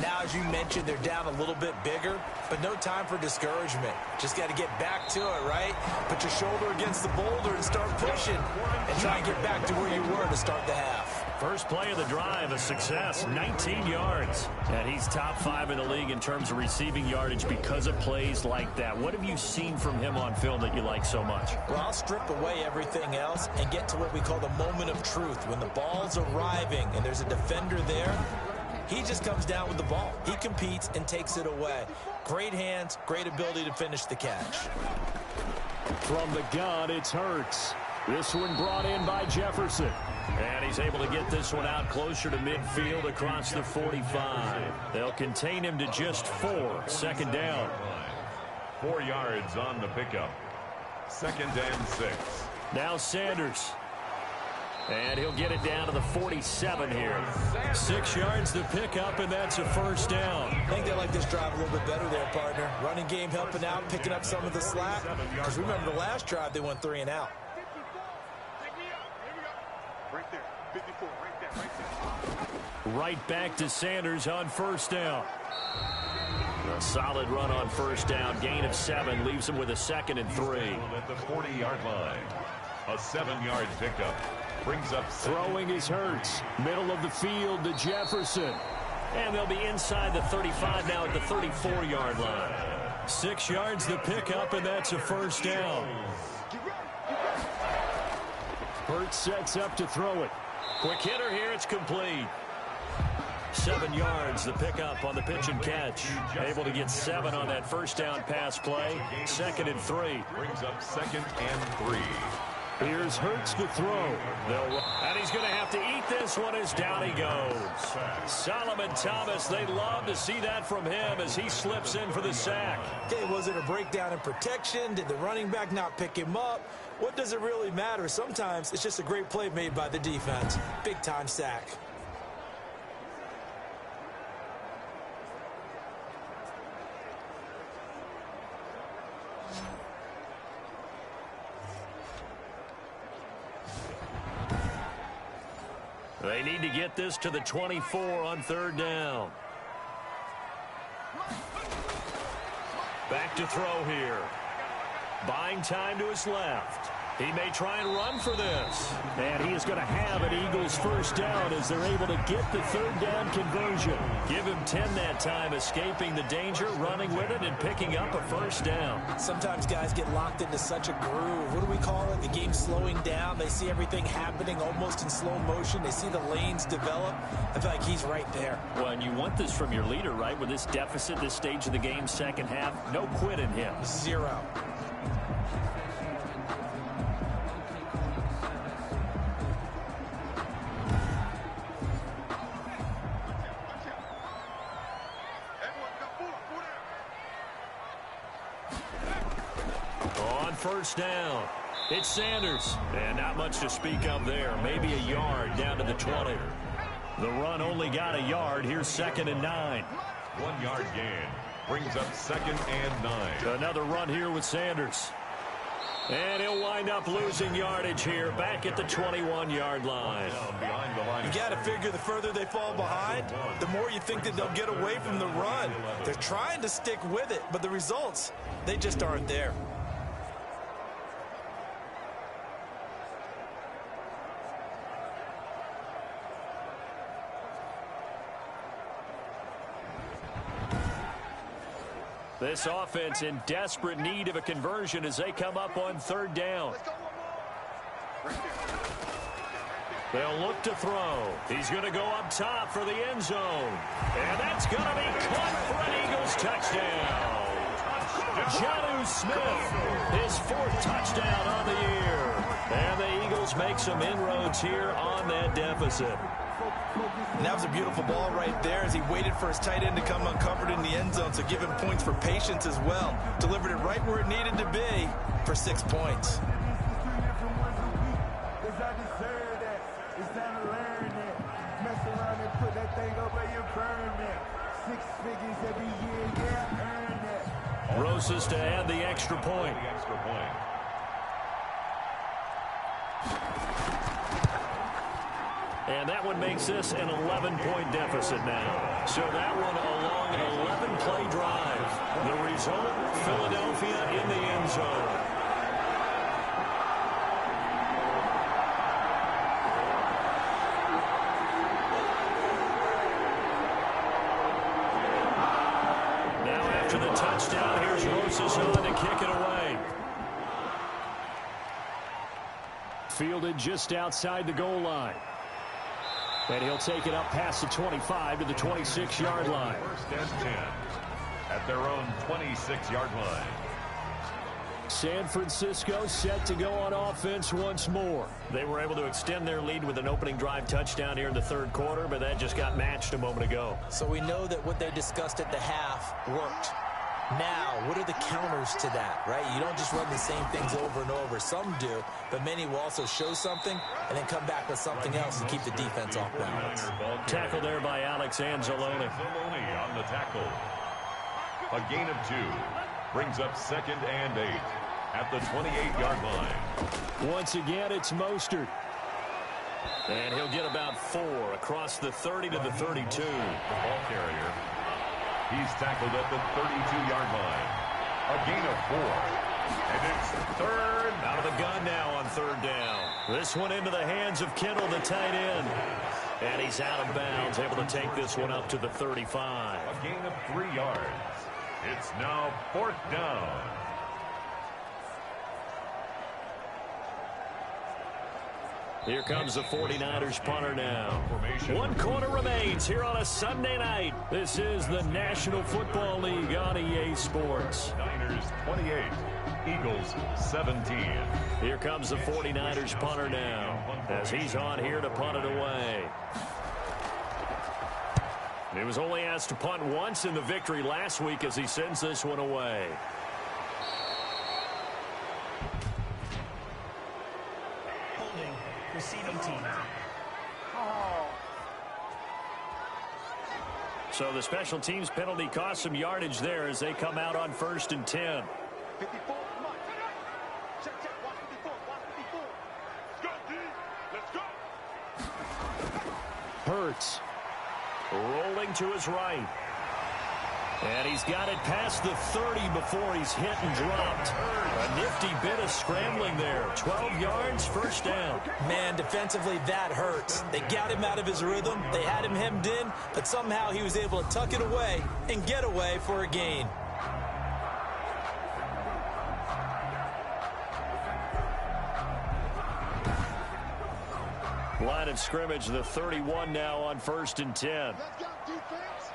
Now, as you mentioned, they're down a little bit bigger, but no time for discouragement. Just got to get back to it, right? Put your shoulder against the boulder and start pushing and try and get back to where you were to start the half. First play of the drive, a success, 19 yards. And he's top 5 in the league in terms of receiving yardage because of plays like that. What have you seen from him on film that you like so much? Well, I'll strip away everything else and get to what we call the moment of truth. When the ball's arriving and there's a defender there, he just comes down with the ball. He competes and takes it away. Great hands, great ability to finish the catch. From the gun, it's Hurts. This one brought in by Jefferson. And he's able to get this one out closer to midfield across the 45. They'll contain him to just 4. Second down. 4 yards on the pickup. Second and 6. Now Sanders. And he'll get it down to the 47 here. 6 yards to pick up, and that's a first down. I think they like this drive a little bit better there, partner. Running game helping out, picking up some of the slack. Because remember, the last drive, they went 3 and out. Right there, 54, right there. Right back to Sanders on first down. A solid run on first down. Gain of 7 leaves him with a second and 3. At the 40-yard line. A 7-yard pickup. Brings up throwing his Hurts. Middle of the field to Jefferson. And they'll be inside the 35 now at the 34-yard line. 6 yards to pick up, and that's a first down. Hurts sets up to throw it. Quick hitter here. It's complete. 7 yards the pickup on the pitch and catch. Able to get 7 on that first down pass play. Second and 3. Brings up second and 3. Here's Hurts to throw. And he's going to have to eat this one as down he goes. Solomon Thomas, they love to see that from him as he slips in for the sack. Okay, was it a breakdown in protection? Did the running back not pick him up? What does it really matter? Sometimes it's just a great play made by the defense. Big-time sack. They need to get this to the 24 on third down. Back to throw here. Buying time to his left. He may try and run for this. And he is going to have an Eagles first down as they're able to get the third down conversion. Give him 10 that time, escaping the danger, running with it, and picking up a first down. Sometimes guys get locked into such a groove. What do we call it? The game's slowing down. They see everything happening almost in slow motion. They see the lanes develop. I feel like he's right there. Well, and you want this from your leader, right? With this deficit, this stage of the game, second half, no quit in him. 0. On first down, it's Sanders. And not much to speak of there. Maybe a yard down to the 20. The run only got a yard. Here's 2nd and 9. 1 yard gain. Brings up 2nd and 9. Another run here with Sanders. And he'll wind up losing yardage here back at the 21-yard line. You got to figure the further they fall behind, the more you think that they'll get away from the run. They're trying to stick with it, but the results, they just aren't there. This offense in desperate need of a conversion as they come up on 3rd down. They'll look to throw. He's going to go up top for the end zone. And that's going to be caught for an Eagles touchdown. Jonnu Smith, his 4th touchdown on the year. And the Eagles make some inroads here on that deficit. And that was a beautiful ball right there as he waited for his tight end to come uncovered in the end zone, so give him points for patience as well. Delivered it right where it needed to be for 6 points. Rosas to add the extra point. And that one makes this an 11-point deficit now. So that one a long 11-play drive. The result, Philadelphia in the end zone. Now after the touchdown, here's Rosas on to kick it away. Fielded just outside the goal line. And he'll take it up past the 25 to the 26-yard line. 1st and 10 at their own 26-yard line. San Francisco set to go on offense once more. They were able to extend their lead with an opening drive touchdown here in the 3rd quarter, but that just got matched a moment ago. So we know that what they discussed at the half worked. Now, what are the counters to that, right? You don't just run the same things over and over. Some do, but many will also show something and then come back with something else to keep the defense off balance. Tackle there by Alex Anzalone. Anzalone on the tackle. A gain of 2. Brings up 2nd and 8 at the 28-yard line. Once again, it's Mostert. And he'll get about 4 across the 30 to the 32. The ball carrier. He's tackled at the 32-yard line. A gain of 4. And it's 3rd. Out of the gun now on 3rd down. This one into the hands of Kittle, the tight end. And he's out of bounds, able to take this one up to the 35. A gain of 3 yards. It's now 4th down. Here comes the 49ers punter now. 1 quarter remains here on a Sunday night. This is the National Football League on EA Sports. Niners 28, Eagles 17. Here comes the 49ers punter now as he's on here to punt it away. He was only asked to punt once in the victory last week as he sends this one away. Holding, receiving team. So the special teams penalty cost some yardage there as they come out on 1st and 10. 54, come on. Check, watch 54, watch 54. Let's go. Hurts. Rolling to his right. And he's got it past the 30 before he's hit and dropped. A nifty bit of scrambling there. 12 yards, 1st down. Man, defensively, that hurts. They got him out of his rhythm. They had him hemmed in, but somehow he was able to tuck it away and get away for a gain. Line of scrimmage, the 31 now on 1st and 10. Let's go, defense.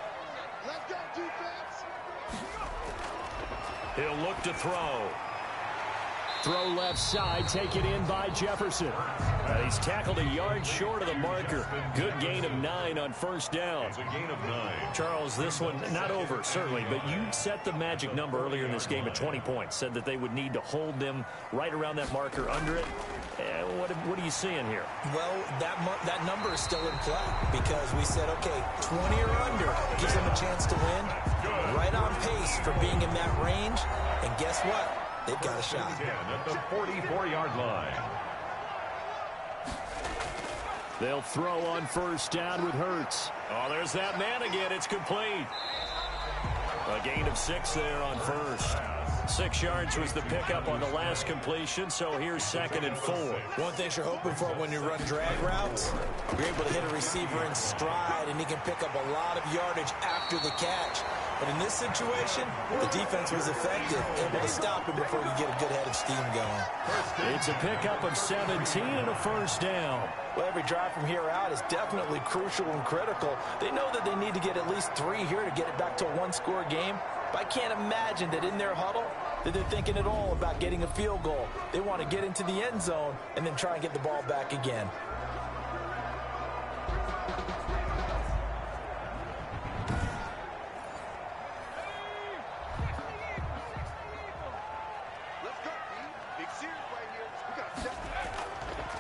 Let's go, defense. He'll look to throw. Throw left side, taken in by Jefferson. He's tackled a yard short of the marker. Good gain of 9 on first down. It's a gain of 9. Charles, this one not over, certainly, but you set the magic number earlier in this game at 20 points. Said that they would need to hold them right around that marker under it. What are you seeing here? Well, that number is still in play because we said, okay, 20 or under gives them a chance to win. Right on pace for being in that range. And guess what? They've got a shot. At the 44-yard line. They'll throw on first down with Hurts. Oh, there's that man again. It's complete. A gain of 6 there on first. 6 yards was the pickup on the last completion, so here's 2nd and 4. One thing you're hoping for when you run drag routes, you're able to hit a receiver in stride, and he can pick up a lot of yardage after the catch. But in this situation, the defense was effective, able to stop him before you get a good head of steam going. It's a pickup of 17 and a first down. Well, every drive from here out is definitely crucial and critical. They know that they need to get at least 3 here to get it back to a one-score game. But I can't imagine that in their huddle that they're thinking at all about getting a field goal. They want to get into the end zone and then try and get the ball back again.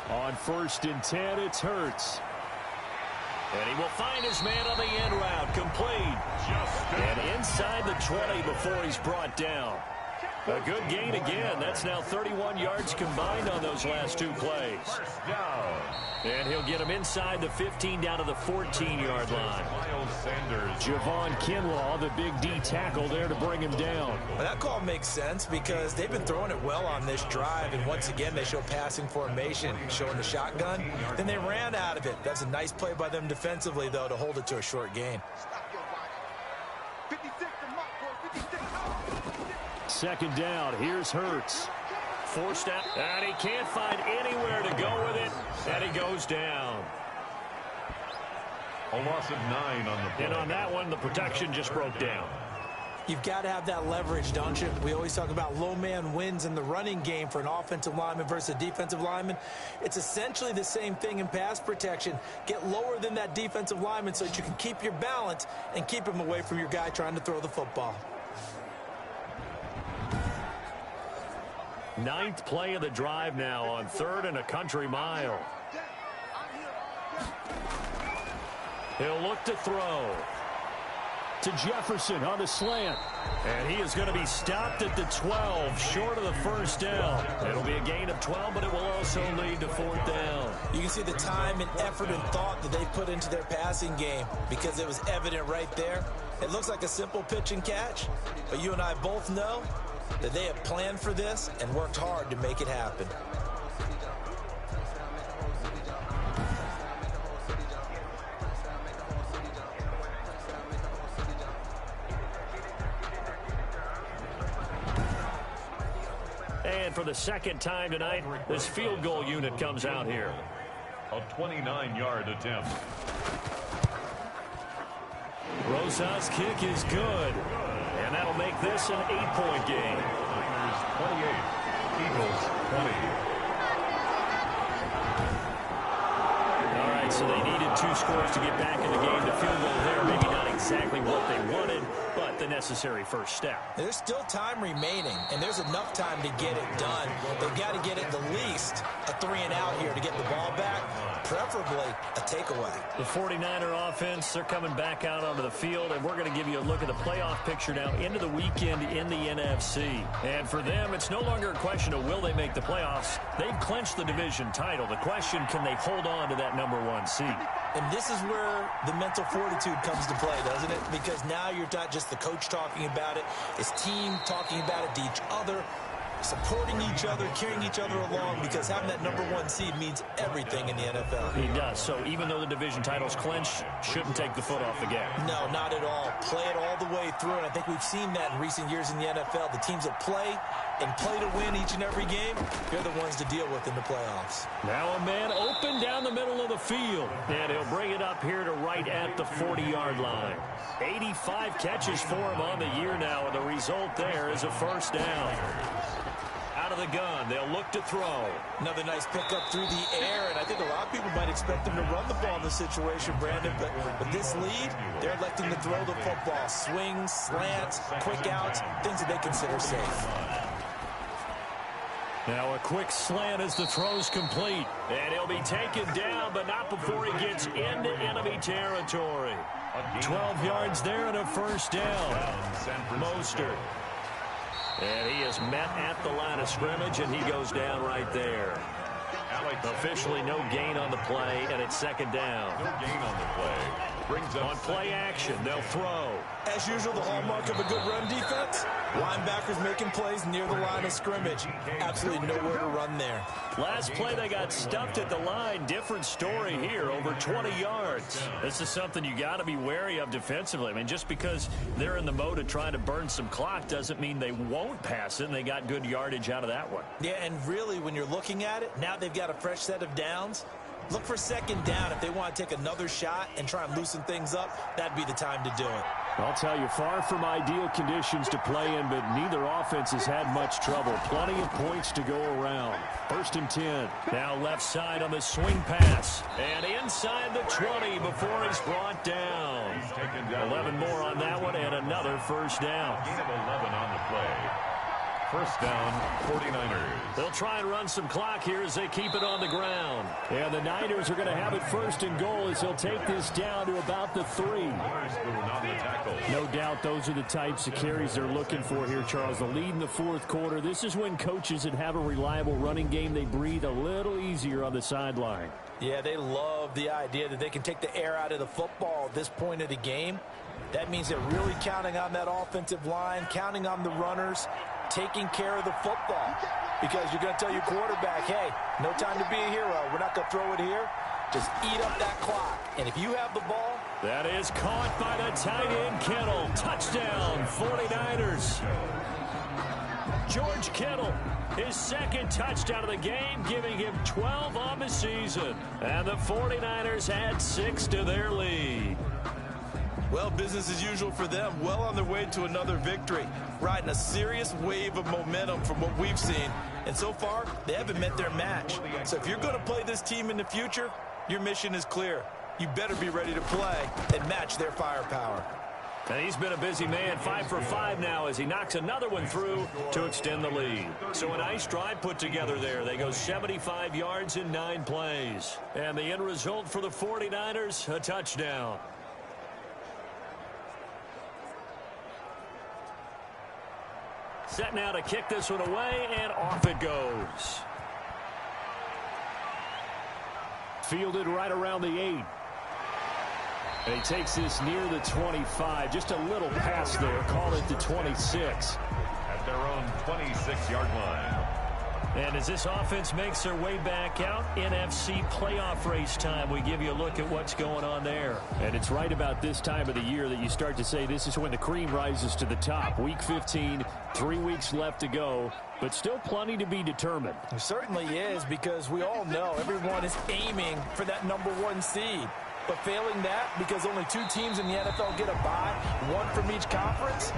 On 1st and 10, it's Hurts. And he will find his man on the end route, complete. And inside the 20 before he's brought down. A good gain again. That's now 31 yards combined on those last 2 plays. And he'll get him inside the 15 down to the 14-yard line. Javon Kinlaw, the big D tackle there to bring him down. Well, that call makes sense because they've been throwing it well on this drive, and once again they show passing formation, showing the shotgun. Then they ran out of it. That's a nice play by them defensively, though, to hold it to a short gain. 2nd down, here's Hurts. Forced out, and he can't find anywhere to go with it, and he goes down. A loss of 9 on the play. And on that one, the protection just broke down. You've got to have that leverage, don't you? We always talk about low man wins in the running game for an offensive lineman versus a defensive lineman. It's essentially the same thing in pass protection. Get lower than that defensive lineman so that you can keep your balance and keep him away from your guy trying to throw the football. 9th play of the drive now on 3rd and a country mile. He'll look to throw to Jefferson on the slant. And he is going to be stopped at the 12, short of the first down. It'll be a gain of 12, but it will also lead to 4th down. You can see the time and effort and thought that they put into their passing game because it was evident right there. It looks like a simple pitch and catch, but you and I both know that they have planned for this and worked hard to make it happen. And for the 2nd time tonight, this field goal unit comes out here. A 29-yard attempt. Rosa's kick is good. And that'll make this an 8-point game. Niners 28, Eagles 20. All right, so they needed 2 scores to get back in the game. The field goal there, maybe not exactly what they wanted, but the necessary first step. There's still time remaining, and there's enough time to get it done. They've got to get at the least a 3-and-out here to get the ball back, preferably a takeaway. The 49er offense, they're coming back out onto the field, and we're going to give you a look at the playoff picture now into the weekend in the NFC. And for them, it's no longer a question of will they make the playoffs. They've clinched the division title. The question, can they hold on to that number 1 seed? And this is where the mental fortitude comes to play, doesn't it? Because now you're not just the coach talking about it, it's team talking about it to each other, supporting each other, carrying each other along, because having that number 1 seed means everything in the NFL. It does. So even though the division title's clinched, shouldn't take the foot off the gas. No, not at all. Play it all the way through, and I think we've seen that in recent years in the NFL. The teams that play and play to win each and every game, they're the ones to deal with in the playoffs. Now a man open down the middle of the field, and he'll bring it up here to right at the 40-yard line. 85 catches for him on the year now, and the result there is a first down. Out of the gun. They'll look to throw. Another nice pickup through the air, and I think a lot of people might expect them to run the ball in this situation, Brandon, but with this lead, they're electing to throw the football. Swings, slants, quick outs, things that they consider safe. Now a quick slant as the throw's complete. And he'll be taken down, but not before he gets into enemy territory. 12 yards there and a first down. Mostert. And he is met at the line of scrimmage, and he goes down right there. Officially no gain on the play, and it's second down. No gain on the play. Brings up on play action, they'll throw. As usual, the hallmark of a good run defense, linebackers making plays near the line of scrimmage. Absolutely nowhere to run there. Last play, they got stuffed at the line. Different story here, over 20 yards. This is something you got to be wary of defensively. I mean, just because they're in the mode of trying to burn some clock doesn't mean they won't pass it, and they got good yardage out of that one. Yeah, and really, when you're looking at it, now they've got a fresh set of downs. Look for second down if they want to take another shot and try and loosen things up. That'd be the time to do it. I'll tell you, far from ideal conditions to play in, but neither offense has had much trouble. Plenty of points to go around. 1st and 10. Now left side on the swing pass. And inside the 20 before he's brought down. 11 more on that one and another first down. Gain of 11 on the play. First down, 49ers. They'll try and run some clock here as they keep it on the ground. And the Niners are going to have it 1st and goal as they'll take this down to about the 3. No doubt those are the types of carries they're looking for here, Charles. The lead in the 4th quarter. This is when coaches that have a reliable running game, they breathe a little easier on the sideline. Yeah, they love the idea that they can take the air out of the football at this point of the game. That means they're really counting on that offensive line, counting on the runners, taking care of the football. Because you're going to tell your quarterback, hey, no time to be a hero. We're not going to throw it here. Just eat up that clock. And if you have the ball. That is caught by the tight end, Kittle. Touchdown, 49ers. George Kittle, his 2nd touchdown of the game, giving him 12 on the season. And the 49ers add 6 to their lead. Well, business as usual for them. Well on their way to another victory. Riding a serious wave of momentum from what we've seen. And so far, they haven't met their match. So if you're going to play this team in the future, your mission is clear. You better be ready to play and match their firepower. And he's been a busy man, 5 for 5 now as he knocks another one through to extend the lead. So a nice drive put together there. They go 75 yards in 9 plays. And the end result for the 49ers, a touchdown. Set now to kick this one away, and off it goes. Fielded right around the 8. And he takes this near the 25. Just a little pass there. Call it the 26. At their own 26-yard line. And as this offense makes their way back out, NFC playoff race time, we give you a look at what's going on there. And it's right about this time of the year that you start to say this is when the cream rises to the top. Week 15, 3 weeks left to go, but still plenty to be determined. It certainly is, because we all know everyone is aiming for that #1 seed. But failing that, because only 2 teams in the NFL get a bye, 1 from each conference,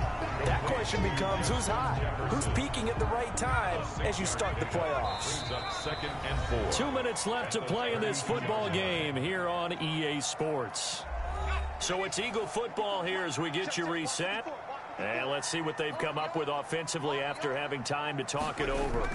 that question becomes who's hot? Who's peaking at the right time as you start the playoffs? Brings up 2nd and 4. 2 minutes left to play in this football game here on EA Sports. So it's Eagle football here as we get you reset. And let's see what they've come up with offensively after having time to talk it over.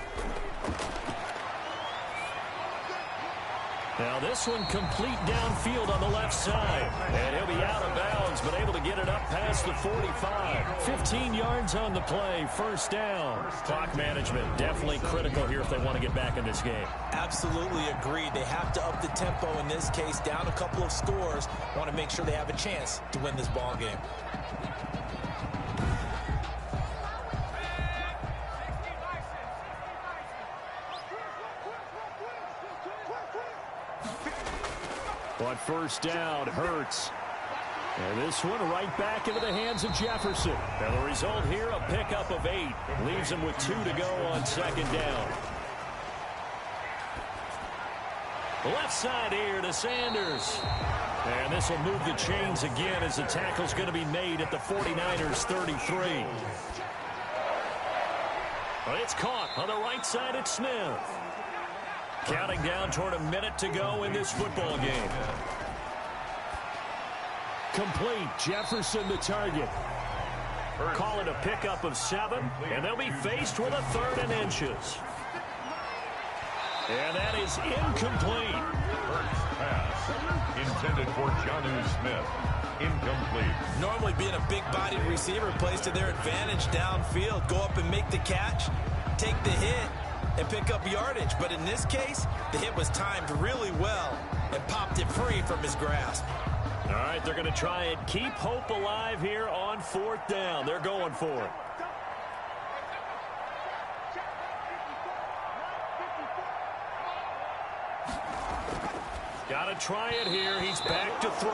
Now this one complete downfield on the left side. And he'll be out of bounds, but able to get it up past the 45. 15 yards on the play, first down. Clock management definitely critical here if they want to get back in this game. Absolutely agreed. They have to up the tempo in this case, down a couple of scores. Want to make sure they have a chance to win this ball game. On first down, Hurts. And this one right back into the hands of Jefferson. And the result here, a pickup of 8. Leaves him with 2 to go on second down. Left side here to Sanders. And this will move the chains again as the tackle's going to be made at the 49ers 33. It's caught on the right side. It's Smith. Counting down toward a minute to go in this football game. Complete. Jefferson the target. Call it a pickup of 7, and they'll be faced with a 3rd and inches. And that is incomplete. First pass intended for Jonnu Smith. Incomplete. Normally being a big-bodied receiver plays to their advantage downfield. Go up and make the catch, take the hit, and pick up yardage. But in this case, the hit was timed really well and popped it free from his grasp. All right, they're going to try and keep hope alive here on 4th down. They're going for it. Got to try it here. He's back to throw.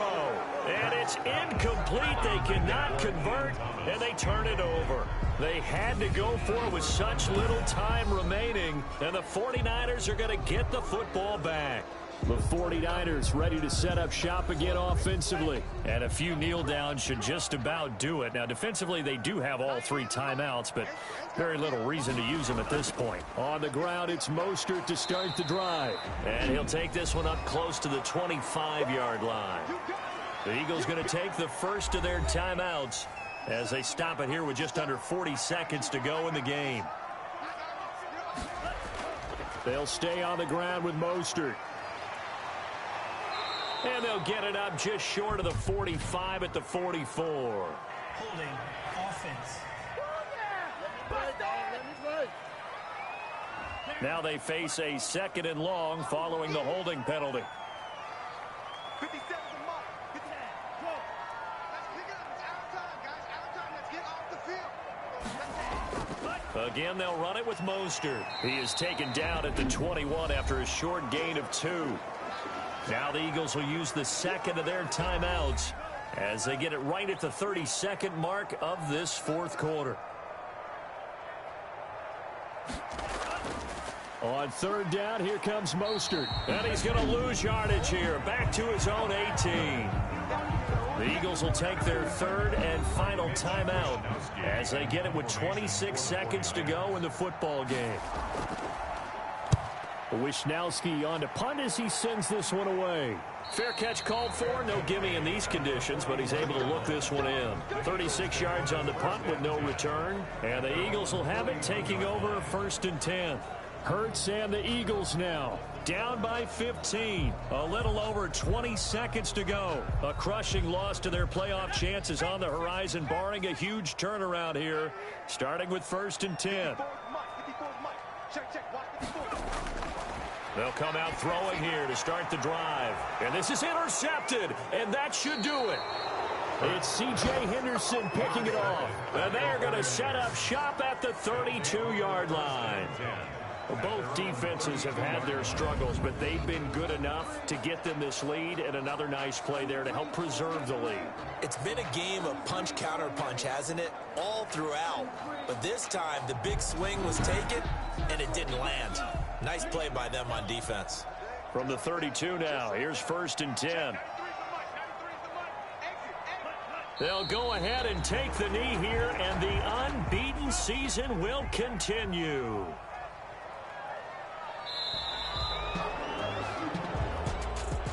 And it's incomplete. They cannot convert, and they turn it over. They had to go for it with such little time remaining, and the 49ers are going to get the football back. The 49ers ready to set up shop again offensively. And a few kneel downs should just about do it. Now, defensively, they do have all 3 timeouts, but very little reason to use them at this point. On the ground, it's Mostert to start the drive. And he'll take this one up close to the 25-yard line. The Eagles going to take the first of their timeouts as they stop it here with just under 40 seconds to go in the game. They'll stay on the ground with Mostert. And they'll get it up just short of the 45 at the 44. Holding offense. Now they face a 2nd and long following the holding penalty. 57 is the mark. 59. Go. Let's pick it up. It's out of time, guys. Out of time. Let's get off the field. Again, they'll run it with Mostert. He is taken down at the 21 after a short gain of 2. Now the Eagles will use the 2nd of their timeouts as they get it right at the 32nd mark of this 4th quarter. On 3rd down, here comes Mostert. And he's going to lose yardage here. Back to his own 18. The Eagles will take their 3rd and final timeout as they get it with 26 seconds to go in the football game. Wisnowski on to punt as he sends this one away. Fair catch called for. No gimme in these conditions, but he's able to look this one in. 36 yards on the punt with no return. And the Eagles will have it, taking over 1st and 10. Hurts and the Eagles now down by 15. A little over 20 seconds to go. A crushing loss to their playoff chances on the horizon, barring a huge turnaround here, starting with 1st and 10. They'll come out throwing here to start the drive. And this is intercepted, and that should do it. It's C.J. Henderson picking it off. And they're going to set up shop at the 32-yard line. Both defenses have had their struggles, but they've been good enough to get them this lead, and another nice play there to help preserve the lead. It's been a game of punch-counter-punch, hasn't it? All throughout. But this time, the big swing was taken, and it didn't land. Nice play by them on defense. From the 32 now, here's 1st and 10. They'll go ahead and take the knee here, and the unbeaten season will continue.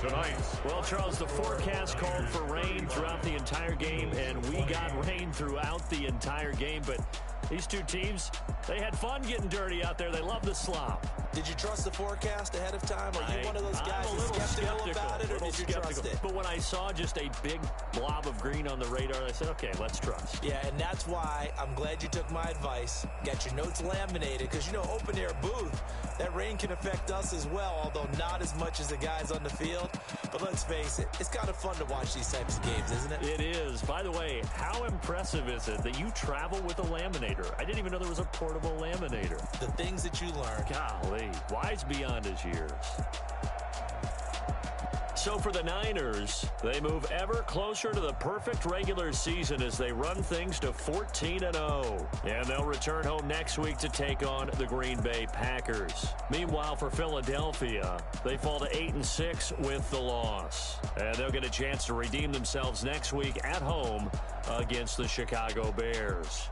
Tonight. Well, Charles, the forecast called for rain throughout the entire game, and we got rain throughout the entire game. But these two teams, they had fun getting dirty out there. They love the slop. Did you trust the forecast ahead of time? Are you one of those guys I'm a who's little skeptical about it, or did you trust it? But when I saw just a big blob of green on the radar, I said, okay, let's trust. Yeah, and that's why I'm glad you took my advice. Got your notes laminated, because, you know, open-air booth, that rain can affect us as well, although not as much as the guys on the field. But let's face it, it's kind of fun to watch these types of games, isn't it? It is. By the way, how impressive is it that you travel with a laminator? I didn't even know there was a portable laminator. The things that you learn. Golly, wise beyond his years. So for the Niners, they move ever closer to the perfect regular season as they run things to 14-0. And they'll return home next week to take on the Green Bay Packers. Meanwhile, for Philadelphia, they fall to 8-6 with the loss. And they'll get a chance to redeem themselves next week at home against the Chicago Bears.